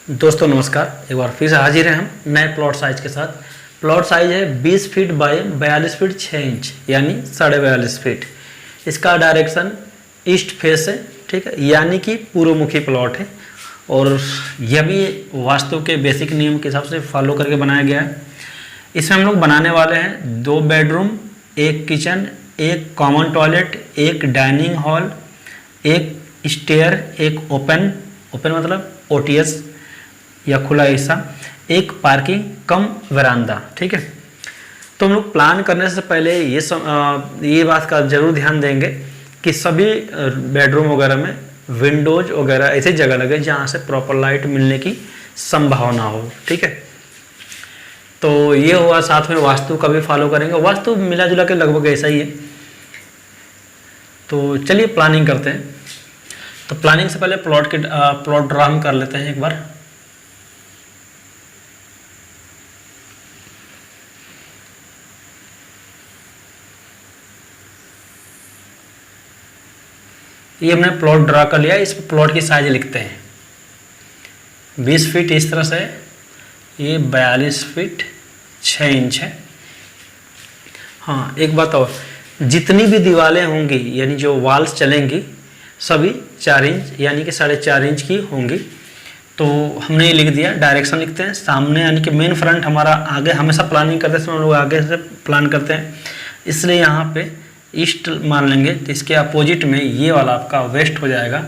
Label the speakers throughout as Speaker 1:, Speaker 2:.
Speaker 1: दोस्तों नमस्कार, एक बार फिर से हाजिर हैं हम नए प्लॉट साइज के साथ। प्लॉट साइज है 20 फीट बाय 42 फीट 6 इंच यानी 42.5 फीट। इसका डायरेक्शन ईस्ट फेस है, ठीक है, यानी कि पूर्वमुखी प्लॉट है। और यह भी वास्तु के बेसिक नियम के हिसाब से फॉलो करके बनाया गया है। इसमें हम लोग बनाने वाले हैं 2 bedroom, 1 kitchen, 1 common toilet, 1 dining hall, 1 stair, 1 open मतलब OTS या खुला हिस्सा, 1 पार्किंग कम वरांदा, ठीक है। तो हम लोग प्लान करने से पहले ये बात का जरूर ध्यान देंगे कि सभी बेडरूम वगैरह में विंडोज वगैरह ऐसी जगह लगे जहाँ से प्रॉपर लाइट मिलने की संभावना हो, ठीक है। तो ये हुआ, साथ में वास्तु का भी फॉलो करेंगे। वास्तु मिला जुला के लगभग ऐसा ही है। तो चलिए प्लानिंग करते हैं। तो प्लानिंग से पहले प्लॉट ड्रा हम कर लेते हैं एक बार। ये हमने प्लॉट ड्रा कर लिया। इस प्लॉट की साइज लिखते हैं 20 फीट इस तरह से, ये 42 फीट 6 इंच है। हाँ, एक बात और, जितनी भी दीवारें होंगी यानी जो वॉल्स चलेंगी सभी 4 इंच यानी कि 4.5 इंच की होंगी। तो हमने ये लिख दिया। डायरेक्शन लिखते हैं सामने, यानी कि मेन फ्रंट हमारा आगे, हमेशा प्लानिंग करते समय हम लोग आगे से प्लान करते हैं, इसलिए यहाँ पे ईस्ट मान लेंगे। तो इसके अपोजिट में ये वाला आपका वेस्ट हो जाएगा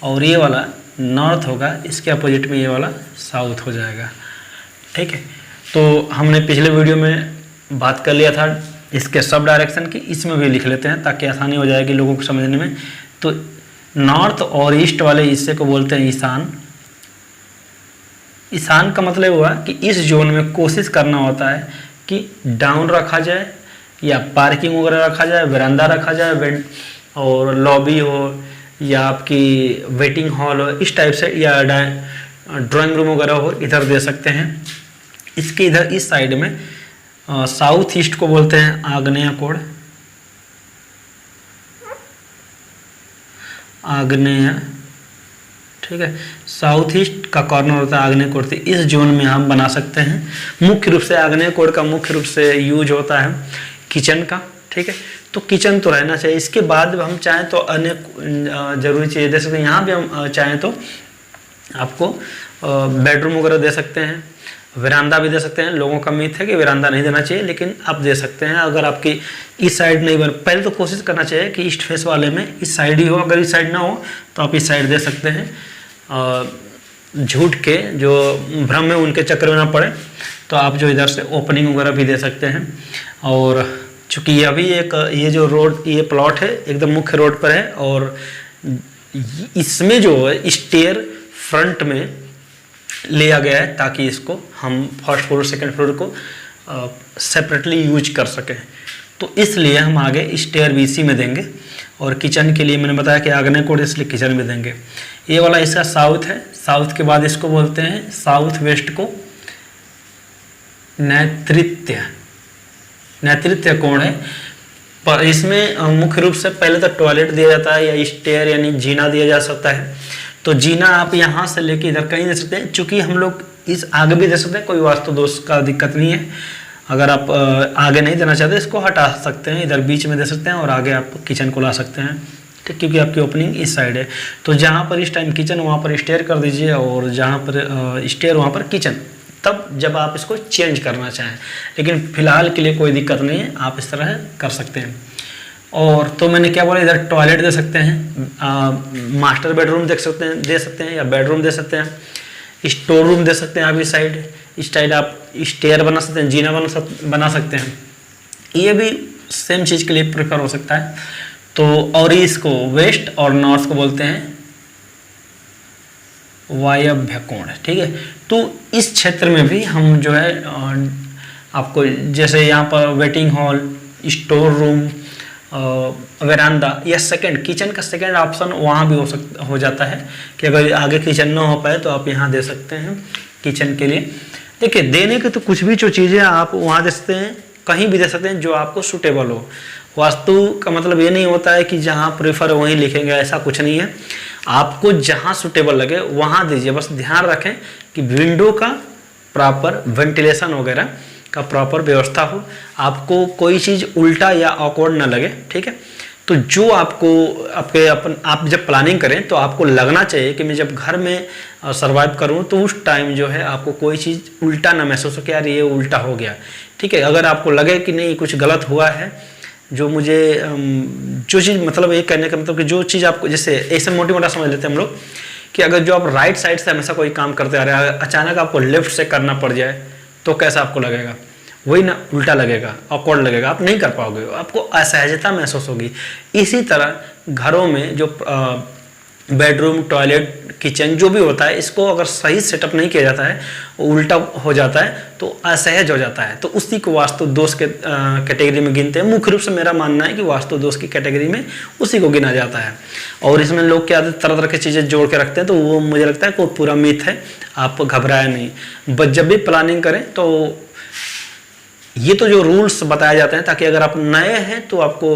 Speaker 1: और ये वाला नॉर्थ होगा। इसके अपोजिट में ये वाला साउथ हो जाएगा, ठीक है। तो हमने पिछले वीडियो में बात कर लिया था इसके सब डायरेक्शन की, इसमें भी लिख लेते हैं ताकि आसानी हो जाएगी लोगों को समझने में। तो नॉर्थ और ईस्ट वाले हिस्से को बोलते हैं ईशान। ईशान का मतलब हुआ कि इस जोन में कोशिश करना होता है कि डाउन रखा जाए या पार्किंग वगैरह रखा जाए, वरांदा रखा जाए, और लॉबी हो या आपकी वेटिंग हॉल हो, इस टाइप से, या ड्राइंग रूम वगैरह हो, इधर दे सकते हैं। इसके इधर इस साइड में साउथ ईस्ट को बोलते हैं आग्नेय कोण। आग्नेय, ठीक है, साउथ ईस्ट का कॉर्नर होता है आग्नेय कोण। इस जोन में हम बना सकते हैं। मुख्य रूप से आग्नेय कोण का मुख्य रूप से यूज होता है किचन का, ठीक है। तो किचन तो रहना चाहिए। इसके बाद हम चाहें तो अन्य जरूरी चीज़ें दे सकते हैं। यहाँ भी हम चाहें तो आपको बेडरूम वगैरह दे सकते हैं, वरांदा भी दे सकते हैं। लोगों का मिथ है कि वरांदा नहीं देना चाहिए, लेकिन आप दे सकते हैं। अगर आपकी इस साइड नहीं बन, पहले तो कोशिश करना चाहिए कि ईस्ट फेस वाले में इस साइड ही हो। अगर इस साइड ना हो तो आप इस साइड दे सकते हैं। झूठ के जो भ्रम में उनके चक्कर में ना पड़े तो आप जो इधर से ओपनिंग वगैरह भी दे सकते हैं। और चूँकि ये अभी ये जो रोड, ये प्लॉट है एकदम मुख्य रोड पर है, और इसमें जो स्टेयर फ्रंट में लिया गया है ताकि इसको हम फर्स्ट फ्लोर सेकंड फ्लोर को सेपरेटली यूज कर सकें। तो इसलिए हम आगे स्टेयर भी इसी में देंगे। और किचन के लिए मैंने बताया कि आग्नेय कोण, इसलिए किचन में देंगे। ये वाला इसका साउथ है। साउथ के बाद इसको बोलते हैं साउथ वेस्ट को नैऋत्य कोण है। पर इसमें मुख्य रूप से पहले तो टॉयलेट दिया जाता है या स्टेयर यानी जीना दिया जा सकता है। तो जीना आप यहाँ से लेके इधर कहीं दे सकते हैं। चूँकि हम लोग इस आगे भी दे सकते हैं, कोई वास्तु दोष का दिक्कत नहीं है। अगर आप आगे नहीं देना चाहते इसको हटा सकते हैं, इधर बीच में दे सकते हैं और आगे आप किचन को ला सकते हैं, ठीक, क्योंकि आपकी ओपनिंग इस साइड है। तो जहाँ पर इस टाइम किचन वहाँ पर स्टेयर कर दीजिए, और जहाँ पर स्टेयर वहाँ पर किचन, तब जब आप इसको चेंज करना चाहें। लेकिन फिलहाल के लिए कोई दिक्कत नहीं है, आप इस तरह कर सकते हैं। और तो मैंने क्या बोला, इधर टॉयलेट दे सकते हैं, मास्टर बेडरूम दे सकते हैं या बेडरूम दे सकते हैं, स्टोर रूम दे सकते हैं। आप इस साइड आप स्टेयर बना सकते हैं, जीना बना सकते हैं। ये भी सेम चीज़ के लिए प्रेफर हो सकता है। तो और इसको वेस्ट और नॉर्थ को बोलते हैं वायव्य कोण, ठीक है। तो इस क्षेत्र में भी हम जो है आपको, जैसे यहाँ पर वेटिंग हॉल, स्टोर रूम, वरांदा या सेकंड किचन का सेकंड ऑप्शन वहाँ भी हो जाता है कि अगर आगे किचन ना हो पाए तो आप यहाँ दे सकते हैं किचन के लिए। देखिए, देने के तो कुछ भी जो चीज़ें आप वहाँ दे सकते हैं, कहीं भी दे सकते हैं जो आपको सूटेबल हो। वास्तु का मतलब ये नहीं होता है कि जहाँ प्रेफर वहीं लिखेंगे, ऐसा कुछ नहीं है। आपको जहाँ सुटेबल लगे वहाँ दीजिए, बस ध्यान रखें कि विंडो का प्रॉपर वेंटिलेशन वगैरह का प्रॉपर व्यवस्था हो, आपको कोई चीज़ उल्टा या ऑकवर्ड ना लगे, ठीक है। तो जो आपको आप जब प्लानिंग करें तो आपको लगना चाहिए कि मैं जब घर में सर्वाइव करूं तो उस टाइम जो है आपको कोई चीज़ उल्टा ना महसूस हो कि यार ये उल्टा हो गया, ठीक है। अगर आपको लगे कि नहीं कुछ गलत हुआ है, जो मुझे जो चीज़ मतलब ये कहने का मतलब कि जो चीज़ आपको जैसे ऐसे मोटा समझ लेते हैं हम लोग कि अगर जो आप राइट साइड से हमेशा कोई काम करते आ रहे हैं, अचानक आपको लेफ्ट से करना पड़ जाए तो कैसा आपको लगेगा, वही ना, उल्टा लगेगा, ऑकवर्ड लगेगा, आप नहीं कर पाओगे, आपको असहजता महसूस होगी। इसी तरह घरों में जो बेडरूम, टॉयलेट, किचन जो भी होता है, इसको अगर सही सेटअप नहीं किया जाता है, उल्टा हो जाता है तो असहज हो जाता है, तो उसी को वास्तु दोष के कैटेगरी में गिनते हैं। मुख्य रूप से मेरा मानना है कि वास्तु दोष की कैटेगरी में उसी को गिना जाता है। और इसमें लोग क्या तरह तरह की चीज़ें जोड़ के रखते हैं, तो वो मुझे लगता है कि पूरा मिथ है, आप घबराए नहीं। बस जब भी प्लानिंग करें तो ये तो जो रूल्स बताए जाते हैं ताकि अगर आप नए हैं तो आपको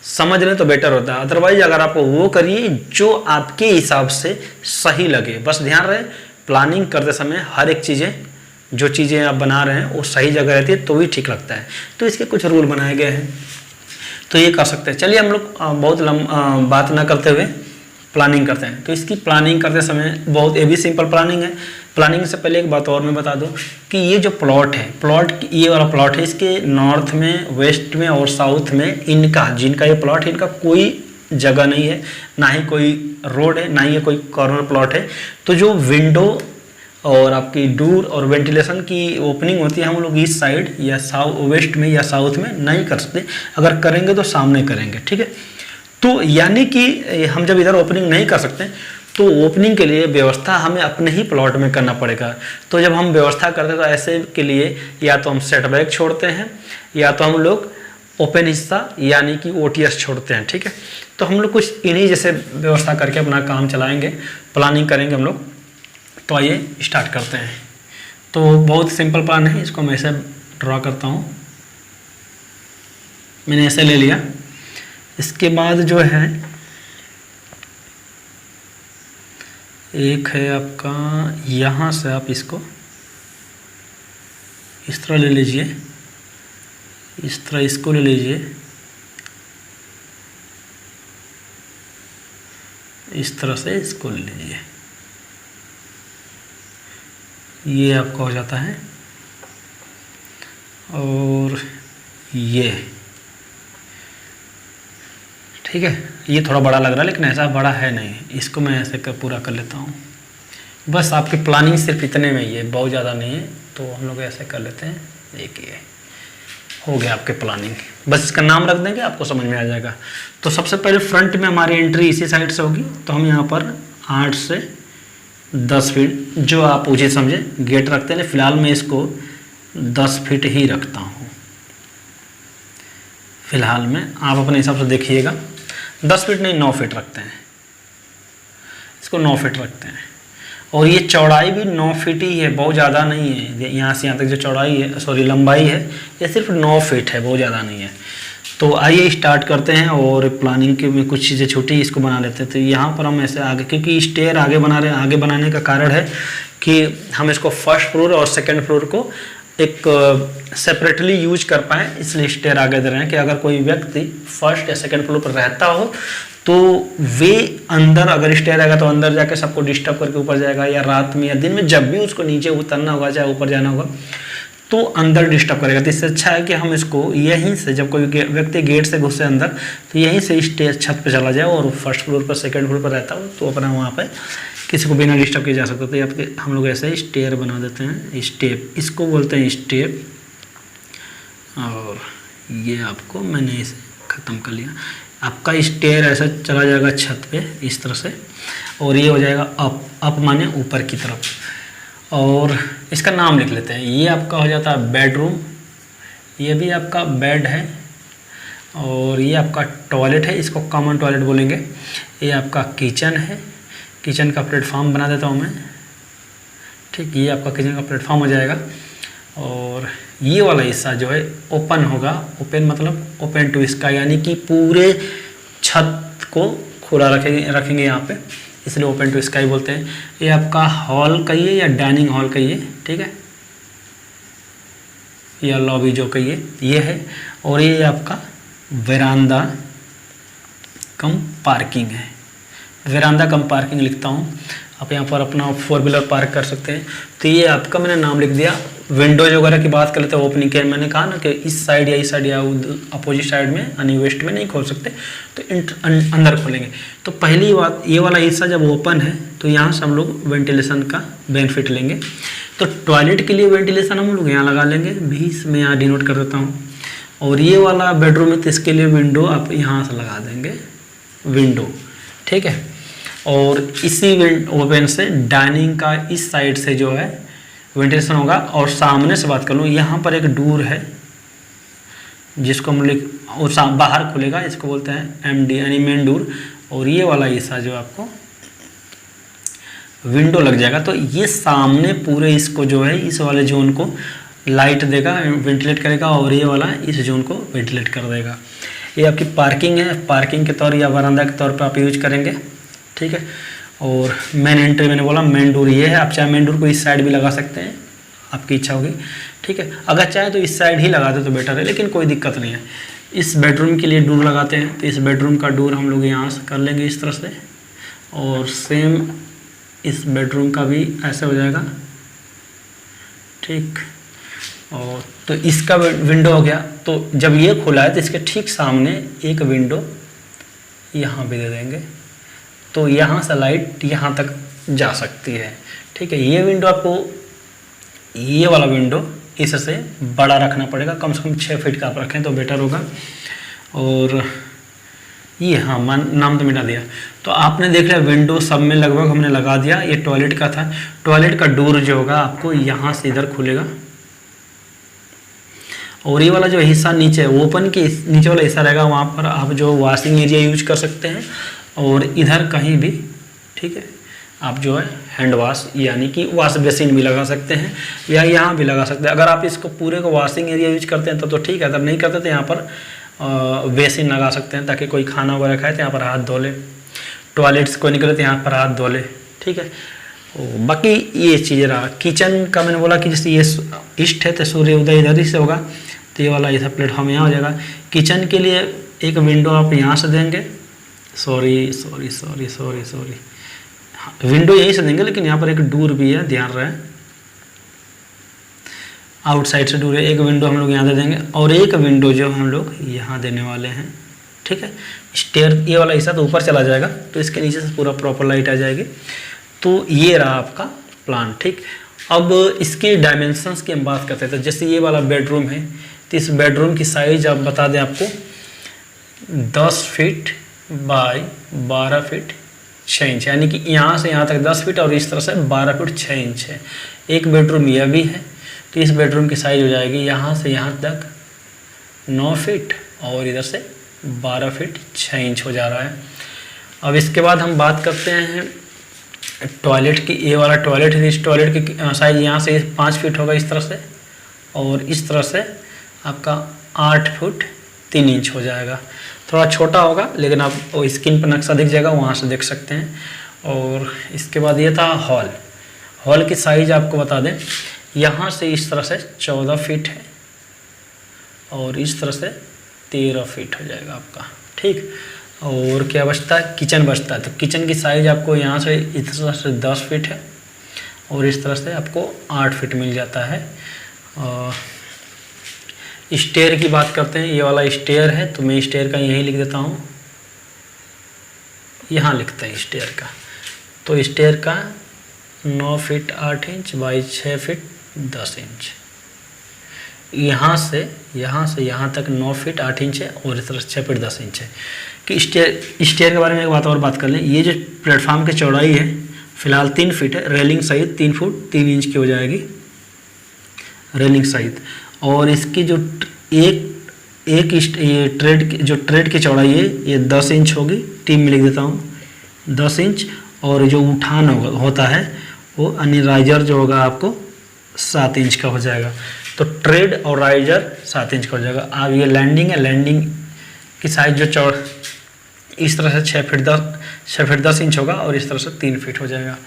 Speaker 1: समझ लें तो बेटर होता है, अदरवाइज अगर आप वो करिए जो आपके हिसाब से सही लगे। बस ध्यान रहे प्लानिंग करते समय हर एक जो चीज़ें आप बना रहे हैं वो सही जगह रहती है तो भी ठीक लगता है। तो इसके कुछ रूल बनाए गए हैं, तो ये कर सकते हैं। चलिए हम लोग बहुत बात ना करते हुए प्लानिंग करते हैं। तो इसकी प्लानिंग करते समय बहुत ये भी सिंपल प्लानिंग है। प्लानिंग से पहले एक बात और मैं बता दूं कि ये जो प्लॉट है, ये वाला प्लॉट है, इसके नॉर्थ में, वेस्ट में और साउथ में जिनका ये प्लॉट है, इनका कोई जगह नहीं है, ना ही कोई रोड है, ना ही कोई कॉर्नर प्लॉट है। तो जो विंडो और आपकी डोर और वेंटिलेशन की ओपनिंग होती है, हम लोग ईस्ट साइड या वेस्ट में या साउथ में नहीं कर सकते, अगर करेंगे तो सामने करेंगे, ठीक है। तो यानी कि हम जब इधर ओपनिंग नहीं कर सकते तो ओपनिंग के लिए व्यवस्था हमें अपने ही प्लॉट में करना पड़ेगा। तो जब हम व्यवस्था करते हैं तो ऐसे के लिए या तो हम सेटबैक छोड़ते हैं या तो हम लोग ओपन हिस्सा यानी कि OTS छोड़ते हैं, ठीक है। तो हम लोग कुछ इन्हीं जैसे व्यवस्था करके अपना काम चलाएंगे, प्लानिंग करेंगे हम लोग। तो आइए स्टार्ट करते हैं। तो बहुत सिंपल प्लान है, इसको मैं ऐसे ड्रॉ करता हूँ, मैंने ऐसे ले लिया। इसके बाद जो है एक है आपका, यहाँ से आप इसको इस तरह ले लीजिए, इस तरह इसको ले लीजिए, इस तरह से इसको ले लीजिए, ये आपका हो जाता है। और ये ठीक है, ये थोड़ा बड़ा लग रहा है लेकिन ऐसा बड़ा है नहीं, इसको मैं ऐसे पूरा कर लेता हूँ। बस आपकी प्लानिंग सिर्फ इतने में ही है, बहुत ज़्यादा नहीं है, तो हम लोग ऐसे कर लेते हैं। देखिए हो गया आपके प्लानिंग, बस इसका नाम रख देंगे, आपको समझ में आ जाएगा। तो सबसे पहले फ्रंट में हमारी एंट्री इसी साइड से होगी, तो हम यहाँ पर 8 से 10 फीट जो आप उचित समझे गेट रखते हैं। फिलहाल मैं इसको 10 फीट ही रखता हूँ, फिलहाल में आप अपने हिसाब से देखिएगा। 10 फीट नहीं, 9 फीट रखते हैं, इसको 9 फीट रखते हैं। और ये चौड़ाई भी 9 फीट ही है, बहुत ज़्यादा नहीं है। यहाँ से यहाँ तक जो चौड़ाई है, सॉरी लंबाई है, ये सिर्फ 9 फीट है, बहुत ज़्यादा नहीं है। तो आइए स्टार्ट करते हैं। और प्लानिंग के में कुछ चीज़ें छोटी इसको बना लेते हैं। तो यहाँ पर हम ऐसे आगे, क्योंकि स्टेयर आगे बना रहे हैं, आगे बनाने का कारण है कि हम इसको फर्स्ट फ्लोर और सेकेंड फ्लोर को एक सेपरेटली यूज कर पाएँ, इसलिए स्टेयर आगे दे रहे हैं कि अगर कोई व्यक्ति फर्स्ट या सेकेंड फ्लोर पर रहता हो तो वे अंदर अगर स्टेयर आएगा तो अंदर जाके सबको डिस्टर्ब करके ऊपर जाएगा, या रात में या दिन में जब भी उसको नीचे उतरना होगा, चाहे ऊपर जाना होगा, तो अंदर डिस्टर्ब करेगा। तो इससे अच्छा है कि हम इसको यहीं से, जब कोई व्यक्ति गेट से घुसे अंदर, तो यहीं से स्टेयर छत पे चला जाए और फर्स्ट फ्लोर पर सेकंड फ्लोर पर रहता हो तो अपना वहाँ पे किसी को बिना डिस्टर्ब किया जा सकता है। तो आपके हम लोग ऐसे स्टेयर बना देते हैं, स्टेप इसको बोलते हैं स्टेप। और ये आपको मैंने इसे ख़त्म कर लिया। आपका स्टेयर ऐसा चला जाएगा छत पे इस तरह से, और ये हो जाएगा अप माने ऊपर की तरफ। और इसका नाम लिख लेते हैं, ये आपका हो जाता है बेडरूम, ये भी आपका बेड है, और ये आपका टॉयलेट है, इसको कॉमन टॉयलेट बोलेंगे। ये आपका किचन है, किचन का प्लेटफॉर्म बना देता हूँ मैं, ठीक, ये आपका किचन का प्लेटफॉर्म हो जाएगा। और ये वाला हिस्सा जो है ओपन होगा, ओपन मतलब ओपन टू स्काई, यानी कि पूरे छत को खुला रखेंगे यहाँ पे, इसलिए ओपन टू स्काई बोलते हैं। ये आपका हॉल कहिए या डाइनिंग हॉल कहिए, ठीक है, या लॉबी जो कहिए, ये है। और ये आपका वेरांदा कम पार्किंग है, वेरांदा कम पार्किंग लिखता हूँ। आप यहाँ पर अपना 4 व्हीलर पार्क कर सकते हैं। तो ये आपका मैंने नाम लिख दिया। विंडोज वगैरह की बात कर लेते हैं ओपनिंग के, मैंने कहा ना कि इस साइड या इस साइड या अपोजिट साइड में यानी वेस्ट में नहीं खोल सकते, तो अंदर खोलेंगे। तो पहली बात, ये वाला हिस्सा जब ओपन है तो यहाँ से हम लोग वेंटिलेशन का बेनिफिट लेंगे। तो टॉयलेट के लिए वेंटिलेशन हम लोग यहाँ लगा लेंगे, 20 में यहाँ डिनोट कर देता हूँ। और ये वाला बेडरूम है तो इसके लिए विंडो आप यहाँ से लगा देंगे, विंडो, ठीक है। और इसी ओपन से डाइनिंग का इस साइड से जो है वेंटिलेशन होगा। और सामने से बात कर लूँ, यहाँ पर एक डोर है जिसको हम और बाहर खुलेगा, इसको बोलते हैं एमडी यानी मेन डोर। और ये वाला हिस्सा जो आपको विंडो लग जाएगा, तो ये सामने पूरे इसको जो है इस वाले जोन को लाइट देगा, वेंटिलेट करेगा, और ये वाला इस जोन को वेंटिलेट कर देगा। ये आपकी पार्किंग है, पार्किंग के तौर या वरांदा के तौर पर आप यूज करेंगे, ठीक है। और मेन एंट्री मैंने बोला मेन डोर ये है। आप चाहे मेन डोर को इस साइड भी लगा सकते हैं, आपकी इच्छा होगी, ठीक है। अगर चाहे तो इस साइड ही लगा दे तो बेटर है, लेकिन कोई दिक्कत नहीं है। इस बेडरूम के लिए डोर लगाते हैं, तो इस बेडरूम का डोर हम लोग यहाँ से कर लेंगे इस तरह से, और सेम इस बेडरूम का भी ऐसे हो जाएगा, ठीक। और तो इसका विंडो हो गया। तो जब ये खुला है तो इसके ठीक सामने एक विंडो यहाँ भी दे देंगे, तो यहाँ से लाइट यहाँ तक जा सकती है, ठीक है। ये विंडो आपको, ये वाला विंडो इससे बड़ा रखना पड़ेगा, कम से कम 6 फीट का आप रखें तो बेटर होगा। और ये हाँ नाम तो मिटा दिया। तो आपने देख लिया विंडो सब में लगभग हमने लगा दिया। ये टॉयलेट का था, टॉयलेट का डोर जो होगा आपको यहाँ से इधर खुलेगा, और ये वाला जो हिस्सा नीचे ओपन के नीचे वाला हिस्सा रहेगा, वहाँ पर आप जो वॉशिंग एरिया यूज कर सकते हैं। और इधर कहीं भी, ठीक है, आप जो है हैंड वॉश यानी कि वॉश बेसिन भी लगा सकते हैं, या यहाँ भी लगा सकते हैं। अगर आप इसको पूरे को वॉशिंग एरिया यूज करते हैं तो ठीक है, अगर नहीं करते तो यहाँ पर बेसिन लगा सकते हैं, ताकि कोई खाना वगैरह खाए तो यहाँ पर हाथ धो ले, टॉयलेट्स को निकले तो यहाँ पर हाथ धो ले, ठीक है। बाकी ये चीज़ रहा। किचन का मैंने बोला कि जैसे ये ईस्ट है तो सूर्य उदय इधर ही से होगा, तो ये वाला ऐसा प्लेटफॉर्म यहाँ हो जाएगा। किचन के लिए एक विंडो आप यहाँ से देंगे, सॉरी, विंडो यहीं से देंगे, लेकिन यहाँ पर एक डोर भी है, ध्यान रहे, आउटसाइड से डोर है। एक विंडो हम लोग यहाँ दे देंगे, और एक विंडो जो हम लोग यहाँ देने वाले हैं, ठीक है। स्टेयर ये वाला हिस्सा तो ऊपर चला जाएगा, तो इसके नीचे से पूरा प्रॉपर लाइट आ जाएगी। तो ये रहा आपका प्लान, ठीक। अब इसके डायमेंशंस की हम बात करते हैं। तो जैसे ये वाला बेडरूम है, तो इस बेडरूम की साइज आप बता दें आपको 10 फीट बाय 12 फीट 6 इंच, यानी कि यहाँ से यहाँ तक 10 फीट और इस तरह से 12 फीट 6 इंच है। एक बेडरूम यह भी है, तो इस बेडरूम की साइज हो जाएगी यहाँ से यहाँ तक 9 फीट और इधर से 12 फीट 6 इंच हो जा रहा है। अब इसके बाद हम बात करते हैं टॉयलेट की। ये वाला टॉयलेट है, इस टॉयलेट की साइज यहाँ से 5 फीट होगा इस तरह से, और इस तरह से आपका 8 फुट 3 इंच हो जाएगा। थोड़ा छोटा होगा, लेकिन आप स्क्रीन पर नक्शा दिख जाएगा, वहाँ से देख सकते हैं। और इसके बाद ये था हॉल। हॉल की साइज आपको बता दें, यहाँ से इस तरह से 14 फीट है, और इस तरह से 13 फीट हो जाएगा आपका, ठीक। और क्या बचता है, किचन बचता है। तो किचन की साइज आपको यहाँ से इस तरह से 10 फीट है, और इस तरह से आपको 8 फीट मिल जाता है। स्टेयर की बात करते हैं, ये वाला स्टेयर है, तो मैं स्टेयर का यहीं लिख देता हूँ, यहाँ लिखते हैं स्टेयर का। तो स्टेयर का 9 feet 8 inch by 6 feet 10 inch, यहाँ से यहाँ तक 9 फीट 8 इंच है, और इस तरह से 6 फीट 10 इंच है। कि स्टेयर के बारे में एक बात और बात कर लें। ये जो प्लेटफॉर्म की चौड़ाई है फिलहाल 3 फीट है, रेलिंग सहित 3 फुट 3 इंच की हो जाएगी रेलिंग सहित। और इसकी जो ये ट्रेड की चौड़ाई है ये 10 इंच होगी, टीम में लिख देता हूँ 10 इंच। और जो उठान होता है वो यानी राइजर जो होगा आपको 7 इंच का हो जाएगा। तो ट्रेड और राइजर 7 इंच का हो जाएगा। अब ये लैंडिंग है, लैंडिंग की साइज जो इस तरह से 6 फीट 10 इंच होगा और इस तरह से 3 फीट हो जाएगा।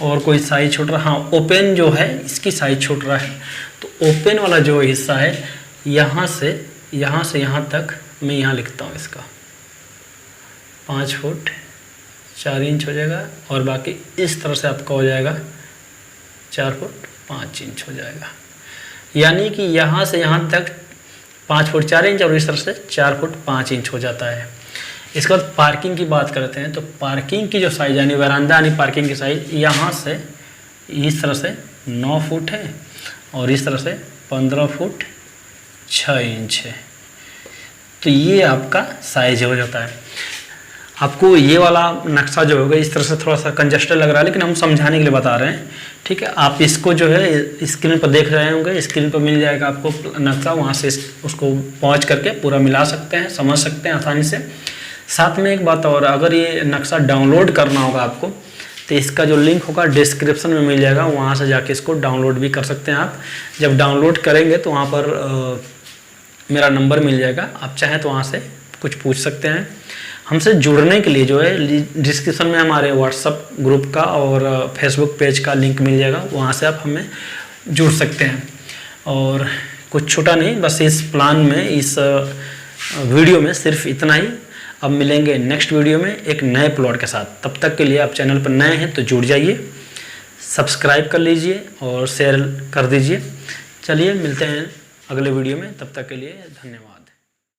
Speaker 1: और कोई साइज छूट रहा, हाँ ओपन जो है इसकी साइज छूट रहा है, तो ओपन वाला जो हिस्सा है यहाँ से यहाँ तक मैं यहाँ लिखता हूँ इसका 5 फुट 4 इंच हो जाएगा, और बाकी इस तरह से आपका हो जाएगा 4 फुट 5 इंच हो जाएगा। यानी कि यहाँ से यहाँ तक 5 फुट 4 इंच और इस तरह से 4 फुट 5 इंच हो जाता है। इसके बाद पार्किंग की बात करते हैं, तो पार्किंग की जो साइज़ यानी वरांदा यानी पार्किंग की साइज़ यहाँ से इस तरह से 9 फुट है और इस तरह से 15 फुट 6 इंच है। तो ये आपका साइज हो जाता है। आपको ये वाला नक्शा जो होगा इस तरह से थोड़ा सा कंजस्टेड लग रहा है, लेकिन हम समझाने के लिए बता रहे हैं, ठीक है। आप इसको जो है स्क्रीन पर देख रहे होंगे, स्क्रीन पर मिल जाएगा आपको नक्शा, वहाँ से उसको पहुँच करके पूरा मिला सकते हैं, समझ सकते हैं आसानी से। साथ में एक बात और, अगर ये नक्शा डाउनलोड करना होगा आपको तो इसका जो लिंक होगा डिस्क्रिप्शन में मिल जाएगा, वहाँ से जाके इसको डाउनलोड भी कर सकते हैं आप। जब डाउनलोड करेंगे तो वहाँ पर मेरा नंबर मिल जाएगा, आप चाहें तो वहाँ से कुछ पूछ सकते हैं। हमसे जुड़ने के लिए जो है डिस्क्रिप्शन में हमारे व्हाट्सएप ग्रुप का और फेसबुक पेज का लिंक मिल जाएगा, वहाँ से आप हमें जुड़ सकते हैं। और कुछ छूटा नहीं, बस इस प्लान में इस वीडियो में सिर्फ इतना ही। अब मिलेंगे नेक्स्ट वीडियो में एक नए प्लॉट के साथ। तब तक के लिए आप चैनल पर नए हैं तो जुड़ जाइए, सब्सक्राइब कर लीजिए और शेयर कर दीजिए। चलिए मिलते हैं अगले वीडियो में, तब तक के लिए धन्यवाद।